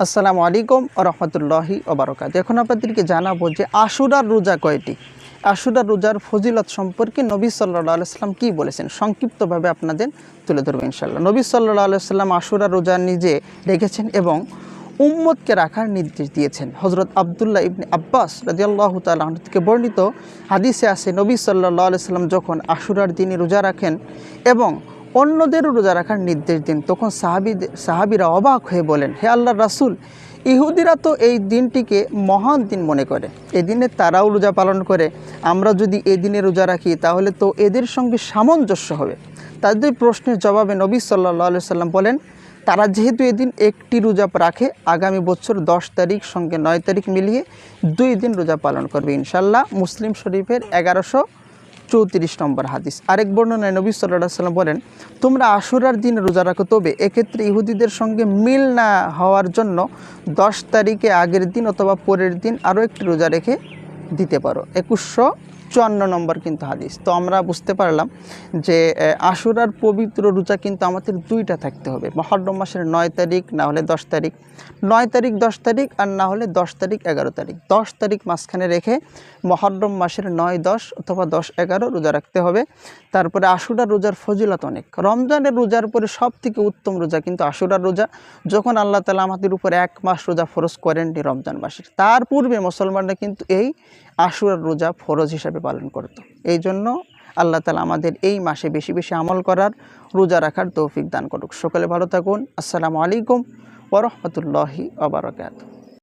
আসসালামু আলাইকুম রহমতুল্লাহি ওবারাকাতুহু। এখন আপনাদেরকে জানাবো যে আশুরার রোজা কয়টি, আশুরার রোজার ফজিলত সম্পর্কে নবী সাল্লাল্লাহু আলাইহি সাল্লাম কী বলেছেন সংক্ষিপ্তভাবে আপনাদের তুলে ধরবো ইনশাআল্লাহ। নবী সাল্লাল্লাহু আলাইহি সাল্লাম আশুরার রোজা নিজে রেখেছেন এবং উম্মতকে রাখার নির্দেশ দিয়েছেন। হযরত আব্দুল্লাহ ইবনে আব্বাস রাদিয়াল্লাহু তাআলা আনহু থেকে বর্ণিত হাদিসে আছে, নবী সাল্লাল্লাহু আলাইহি সাল্লাম যখন আশুরার দিনে রোজা রাখেন এবং অন্যদেরও রোজা রাখার নির্দেশ দেন, তখন সাহাবীরা অবাক হয়ে বলেন, হে আল্লাহর রাসূল, ইহুদিরা তো এই দিনটিকে মহান দিন মনে করে, এই দিনে তারাও রোজা পালন করে, আমরা যদি এই দিনে রোজা রাখি তাহলে তো এদের সঙ্গে সামঞ্জস্য হবে। তাদের প্রশ্নের জবাবে নবী সাল্লাল্লাহু আলাইহি সাল্লাম বলেন, তারা যেহেতু এদিন একটি রোজা রাখে, আগামী বছর 10 তারিখ সঙ্গে 9 তারিখ মিলিয়ে 2 দিন রোজা পালন করবে ইনশাআল্লাহ। মুসলিম শরীফের 1134 নম্বর হাদিস। আরেক বর্ণনায় নবী সাল্লাল্লাহু আলাইহি সাল্লাম বলেন, তোমরা আশুরার দিন রোজা রাখো, তবে এক্ষেত্রে ইহুদিদের সঙ্গে মিল না হওয়ার জন্য 10 তারিখে আগের দিন অথবা পরের দিন আরও একটি রোজা রেখে দিতে পারো। 2154 নম্বর কিন্তু হাদিস। তো আমরা বুঝতে পারলাম যে আশুরার পবিত্র রোজা কিন্তু আমাদের দুইটা থাকতে হবে, মুহররম মাসের 9 তারিখ না হলে 10 তারিখ, 9 তারিখ 10 তারিখ আর না হলে 10 তারিখ 11 তারিখ। 10 তারিখ মাঝখানে রেখে মুহররম মাসের 9, 10 অথবা 10, 11 রোজা রাখতে হবে। তারপরে আশুরার রোজার ফজিলত অনেক। রমজানের রোজার পরে সব থেকে উত্তম রোজা কিন্তু আশুরার রোজা। যখন আল্লাহ তাআলা আমাদের উপর 1 মাস রোজা ফরজ করেননি রমজান মাসের, তার পূর্বে মুসলমানরা কিন্তু এই আশুরার রোজা ফরজ হিসাবে পালন করত। এই জন্য আল্লাহ তাআলা আমাদের এই মাসে বেশি বেশি আমল করার, রোজা রাখার তৌফিক দান করুক। সকলে ভালো থাকুন। আসসালামু আলাইকুম ওয়া রাহমাতুল্লাহি ওয়া বারাকাতুহু।